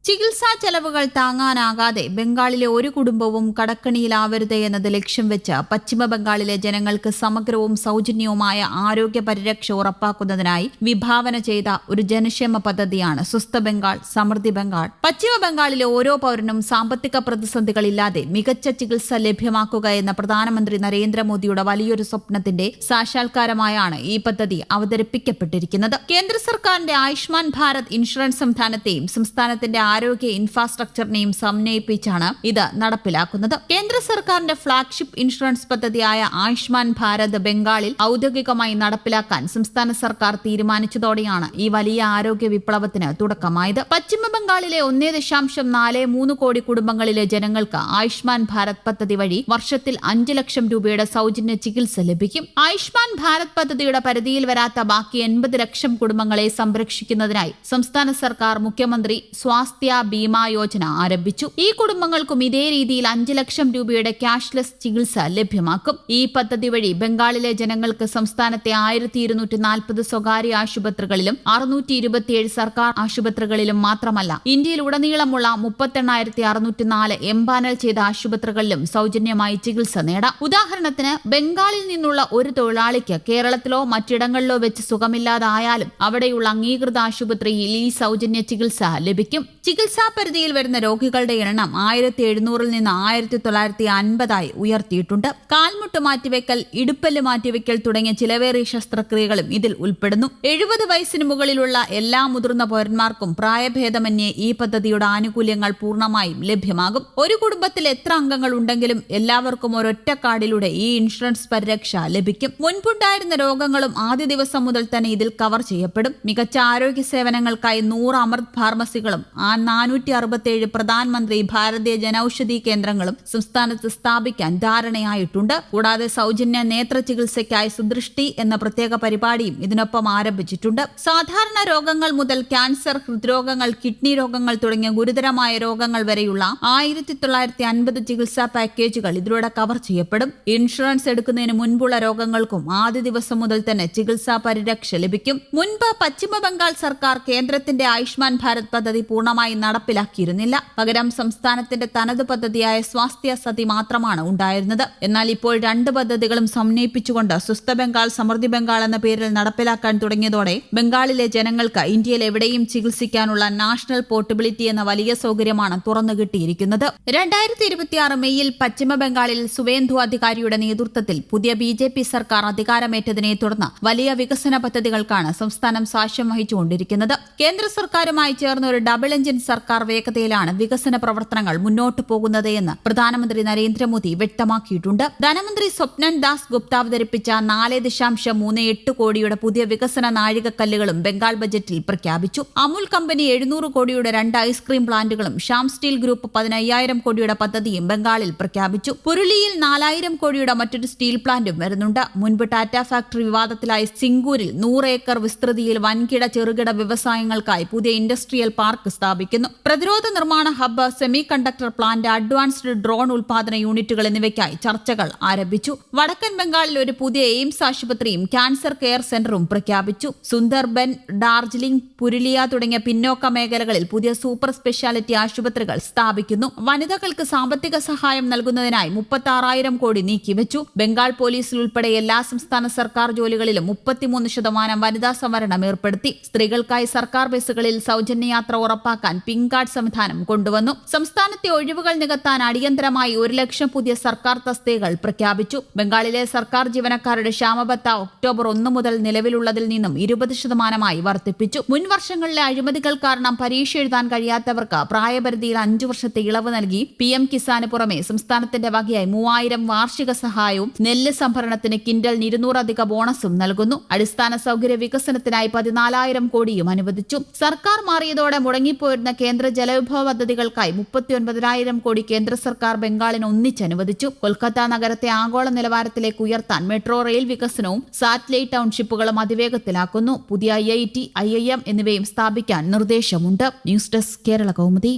ചികിത്സാ ചെലവുകൾ താങ്ങാനാകാതെ ബംഗാളിലെ ഒരു കുടുംബവും കടക്കണിയിലാവരുത് എന്നത് ലക്ഷ്യം വെച്ച് പശ്ചിമ ബംഗാളിലെ ജനങ്ങൾക്ക് സമഗ്രവും സൗജന്യവുമായ ആരോഗ്യ പരിരക്ഷ ഉറപ്പാക്കുന്നതിനായി വിഭാവന ചെയ്ത ഒരു ജനക്ഷേമ പദ്ധതിയാണ് സുസ്ഥ ബംഗാൾ സമൃദ്ധി ബംഗാൾ. പശ്ചിമ ബംഗാളിലെ ഓരോ പൗരനും സാമ്പത്തിക പ്രതിസന്ധികളില്ലാതെ മികച്ച ചികിത്സ ലഭ്യമാക്കുക എന്ന പ്രധാനമന്ത്രി നരേന്ദ്രമോദിയുടെ വലിയൊരു സ്വപ്നത്തിന്റെ സാക്ഷാത്കാരമായാണ് ഈ പദ്ധതി അവതരിപ്പിക്കപ്പെട്ടിരിക്കുന്നത്. കേന്ദ്ര സർക്കാരിന്റെ ആയുഷ്മാൻ ഭാരത് ഇൻഷുറൻസ് സംവിധാനത്തെയും സംസ്ഥാനത്തിന്റെ ആരോഗ്യ ഇൻഫ്രാസ്ട്രക്ചറിനെയും സമന്വയിപ്പിച്ചാണ് ഇത് നടപ്പിലാക്കുന്നത്. കേന്ദ്ര സർക്കാരിന്റെ ഫ്ളാഗ്ഷിപ്പ് ഇൻഷുറൻസ് പദ്ധതിയായ ആയുഷ്മാൻ ഭാരത് ബംഗാളിൽ ഔദ്യോഗികമായി നടപ്പിലാക്കാൻ സംസ്ഥാന സർക്കാർ തീരുമാനിച്ചതോടെയാണ് ഈ വലിയ ആരോഗ്യ വിപ്ലവത്തിന് തുടക്കമായത്. പശ്ചിമ ബംഗാളിലെ 1.43 കോടി കുടുംബങ്ങളിലെ ജനങ്ങൾക്ക് ആയുഷ്മാൻ ഭാരത് പദ്ധതി വഴി വർഷത്തിൽ 5 ലക്ഷം രൂപയുടെ സൗജന്യ ചികിത്സ ലഭിക്കും. ആയുഷ്മാൻ ഭാരത് പദ്ധതിയുടെ പരിധിയിൽ വരാത്ത ബാക്കി 80 ലക്ഷം കുടുംബങ്ങളെ സംരക്ഷിക്കുന്നതിനായി സംസ്ഥാന സർക്കാർ മുഖ്യമന്ത്രി സ്വാസ്ഥ്യ ബീമാ യോജന ആരംഭിച്ചു. ഈ കുടുംബങ്ങൾക്കും ഇതേ രീതിയിൽ 5 ലക്ഷം രൂപയുടെ ക്യാഷ്ലെസ് ചികിത്സ ലഭ്യമാക്കും. ഈ പദ്ധതി വഴി ബംഗാളിലെ ജനങ്ങൾക്ക് സംസ്ഥാനത്തെ 1240 സ്വകാര്യ ആശുപത്രികളിലും 627 സർക്കാർ ആശുപത്രികളിലും മാത്രമല്ല ഇന്ത്യയിലുടനീളമുള്ള 38,604 എംപാനൽ ചെയ്ത ആശുപത്രികളിലും സൗജന്യമായി ചികിത്സ നേടാം. ഉദാഹരണത്തിന് ബംഗാളിൽ നിന്നുള്ള ഒരു തൊഴിലാളിക്ക് കേരളത്തിലോ മറ്റിടങ്ങളിലോ വെച്ച് സുഖമില്ലാതായാലും അവിടെയുള്ള അംഗീകൃത ആശുപത്രിയിൽ ഈ സൗജന്യ ചികിത്സ ലഭിക്കും. ചികിത്സാ പരിധിയിൽ വരുന്ന രോഗികളുടെ എണ്ണം 1700 നിന്ന് 1950 ഉയർത്തിയിട്ടുണ്ട്. കാൽമുട്ട് മാറ്റിവെക്കൽ, ഇടുപ്പല് മാറ്റിവെക്കൽ തുടങ്ങിയ ചിലവേറിയ ശസ്ത്രക്രിയകളും ഇതിൽ ഉൾപ്പെടുന്നു. 70 വയസ്സിന് മുകളിലുള്ള എല്ലാ മുതിർന്ന പൗരന്മാർക്കും പ്രായഭേദമന്യേ ഈ പദ്ധതിയുടെ ആനുകൂല്യങ്ങൾ പൂർണ്ണമായും ലഭ്യമാകും. ഒരു കുടുംബത്തിൽ എത്ര അംഗങ്ങൾ ഉണ്ടെങ്കിലും എല്ലാവർക്കും ഒരൊറ്റ കാർഡിലൂടെ ഈ ഇൻഷുറൻസ് പരിരക്ഷ ലഭിക്കും. മുൻപുണ്ടായിരുന്ന രോഗങ്ങളും ആദ്യ ദിവസം മുതൽ തന്നെ ഇതിൽ കവർ ചെയ്യപ്പെടും. മികച്ച ആരോഗ്യ സേവനങ്ങൾക്കായി 100 അമൃത് ഫാർമസികളും 467 പ്രധാനമന്ത്രി ഭാരതീയ ജനൌഷധി കേന്ദ്രങ്ങളും സംസ്ഥാനത്ത് സ്ഥാപിക്കാൻ ധാരണയായിട്ടുണ്ട്. കൂടാതെ സൗജന്യ നേത്ര ചികിത്സയ്ക്കായി സുദൃഷ്ടി എന്ന പ്രത്യേക പരിപാടിയും ഇതിനൊപ്പം ആരംഭിച്ചിട്ടുണ്ട്. സാധാരണ രോഗങ്ങൾ മുതൽ ക്യാൻസർ, ഹൃദ്രോഗങ്ങൾ, കിഡ്നി രോഗങ്ങൾ തുടങ്ങിയ ഗുരുതരമായ രോഗങ്ങൾ വരെയുള്ള 1950 ചികിത്സാ പാക്കേജുകൾ ഇതിലൂടെ കവർ ചെയ്യപ്പെടും. ഇൻഷുറൻസ് എടുക്കുന്നതിന് മുൻപുള്ള രോഗങ്ങൾക്കും ആദ്യ ദിവസം മുതൽ തന്നെ ചികിത്സാ പരിരക്ഷ ലഭിക്കും. മുൻപ് പശ്ചിമ ബംഗാൾ സർക്കാർ കേന്ദ്രത്തിന്റെ ആയുഷ്മാൻ ഭാരത് പദ്ധതി പൂർണ്ണമായി നടപ്പിലാക്കിയിരുന്നില്ല. പകരം സംസ്ഥാനത്തിന്റെ തനത് പദ്ധതിയായ സ്വാസ്ഥ്യ സതി മാത്രമാണ് ഉണ്ടായിരുന്നത്. എന്നാൽ ഇപ്പോൾ 2 പദ്ധതികളും സമന്വയിപ്പിച്ചുകൊണ്ട് സുസ്ഥ ബംഗാൾ സമൃദ്ധി ബംഗാൾ എന്ന പേരിൽ നടപ്പിലാക്കാൻ തുടങ്ങിയതോടെ ബംഗാളിലെ ജനങ്ങൾക്ക് ഇന്ത്യയിൽ എവിടെയും ചികിത്സിക്കാനുള്ള നാഷണൽ പോർട്ടബിലിറ്റി എന്ന വലിയ സൗകര്യമാണ് തുറന്നു കിട്ടിയിരിക്കുന്നത്. 2026 മെയ്യിൽ പശ്ചിമ ബംഗാളിൽ സുവേന്ദു അധികാരിയുടെ നേതൃത്വത്തിൽ പുതിയ BJP സർക്കാർ അധികാരമേറ്റതിനെ തുടർന്ന് വലിയ വികസന പദ്ധതികൾക്കാണ് സംസ്ഥാനം സാക്ഷ്യം വഹിച്ചുകൊണ്ടിരിക്കുന്നത്. കേന്ദ്ര സർക്കാരുമായി ചേർന്ന ഒരു ഡബിൾ എഞ്ചിൻ സർക്കാർ വേഗതയിലാണ് വികസന പ്രവർത്തനങ്ങൾ മുന്നോട്ടു പോകുന്നത് എന്ന് പ്രധാനമന്ത്രി നരേന്ദ്രമോദി വ്യക്തമാക്കിയിട്ടുണ്ട്. ധനമന്ത്രി സ്വപ്നൻ ദാസ് ഗുപ്ത അവതരിപ്പിച്ച 4.38 കോടിയുടെ പുതിയ വികസന നാഴികക്കല്ലുകളും ബംഗാൾ ബജറ്റിൽ പ്രഖ്യാപിച്ചു. അമുൽ കമ്പനി 700 കോടിയുടെ 2 ഐസ്ക്രീം പ്ലാന്റുകളും ശ്യാം സ്റ്റീൽ ഗ്രൂപ്പ് 15,000 കോടിയുടെ പദ്ധതിയും ബംഗാളിൽ പ്രഖ്യാപിച്ചു. പുരുളിയിൽ 4,000 കോടിയുടെ മറ്റൊരു സ്റ്റീൽ പ്ലാന്റും വരുന്നുണ്ട്. മുൻപ് ടാറ്റ ഫാക്ടറി വിവാദത്തിലായ സിംഗൂരിൽ 100 ഏക്കർ വിസ്തൃതിയിൽ വൻകിട ചെറുകിട വ്യവസായങ്ങൾക്കായി പുതിയ ഇൻഡസ്ട്രിയൽ പാർക്ക് സ്ഥാപിക്കുന്നു. പ്രതിരോധ നിർമ്മാണ hub, semi conductor plant, advanced drone ഉൽപാദന യൂണിറ്റുകൾ എന്നിവയ്ക്കായി ചർച്ചകൾ ആരംഭിച്ചു. വടക്കൻ ബംഗാളിൽ ഒരു പുതിയ എയിംസ് ആശുപത്രിയും ക്യാൻസർ കെയർ സെന്ററും പ്രഖ്യാപിച്ചു. സുന്ദർബൻ, ഡാർജിലിംഗ്, പുരുലിയ തുടങ്ങിയ പിന്നോക്ക മേഖലകളിൽ പുതിയ സൂപ്പർ സ്പെഷ്യാലിറ്റി ആശുപത്രികൾ സ്ഥാപിക്കുന്നു. വനിതകൾക്ക് സാമ്പത്തിക സഹായം നൽകുന്നതിനായി 36,000 കോടി നീക്കിവെച്ചു. ബംഗാൾ പോലീസിൽ ഉൾപ്പെടെ എല്ലാ സംസ്ഥാന സർക്കാർ ജോലികളിലും 33% വനിതാ സംവരണം ഏർപ്പെടുത്തി. സ്ത്രീകൾക്കായി സർക്കാർ ബസ്സുകളിൽ സൗജന്യ യാത്ര ഉറപ്പാക്കാൻ പിങ്ക് കാർഡ് സംവിധാനം കൊണ്ടുവന്നു. സംസ്ഥാനത്തെ ഒഴിവുകൾ നികത്താൻ അടിയന്തരമായി 1 ലക്ഷം പുതിയ സർക്കാർ തസ്തികകൾ പ്രഖ്യാപിച്ചു. ബംഗാളിലെ സർക്കാർ ജീവനക്കാരുടെ ക്ഷാമബത്ത ഒക്ടോബർ 1 മുതൽ നിലവിലുള്ളതിൽ നിന്നും 20% വർദ്ധിപ്പിച്ചു. മുൻ വർഷങ്ങളിലെ അഴിമതികൾ കാരണം പരീക്ഷ എഴുതാൻ കഴിയാത്തവർക്ക് പ്രായപരിധിയിൽ 5 വർഷത്തെ ഇളവ് നൽകി. PM കിസാന് പുറമെ സംസ്ഥാനത്തിന്റെ വകയായി 3,000 വാർഷിക സഹായവും നെല്ല് സംഭരണത്തിന് കിൻഡലിന് 200 അധിക ബോണസും നൽകുന്നു. അടിസ്ഥാന സൗകര്യ വികസനത്തിനായി 14,000 കോടിയും അനുവദിച്ചു. സർക്കാർ മാറിയതോടെ മുടങ്ങിപ്പോയിരുന്ന കേന്ദ്ര ജലവിഭവ പദ്ധതികൾക്കായി 39,000 കോടി കേന്ദ്ര സർക്കാർ ബംഗാളിന് ഒന്നിച്ചനുവദിച്ചു. കൊൽക്കത്ത നഗരത്തെ ആഗോള നിലവാരത്തിലേക്ക് ഉയർത്താൻ മെട്രോ റെയിൽ വികസനവും സാറ്റലൈറ്റ് ടൗൺഷിപ്പുകളും അതിവേഗത്തിലാക്കുന്നു. പുതിയ IIT, IIM എന്നിവയും സ്ഥാപിക്കാൻ നിർദ്ദേശമുണ്ട്. News desk, Kerala Kaumudi.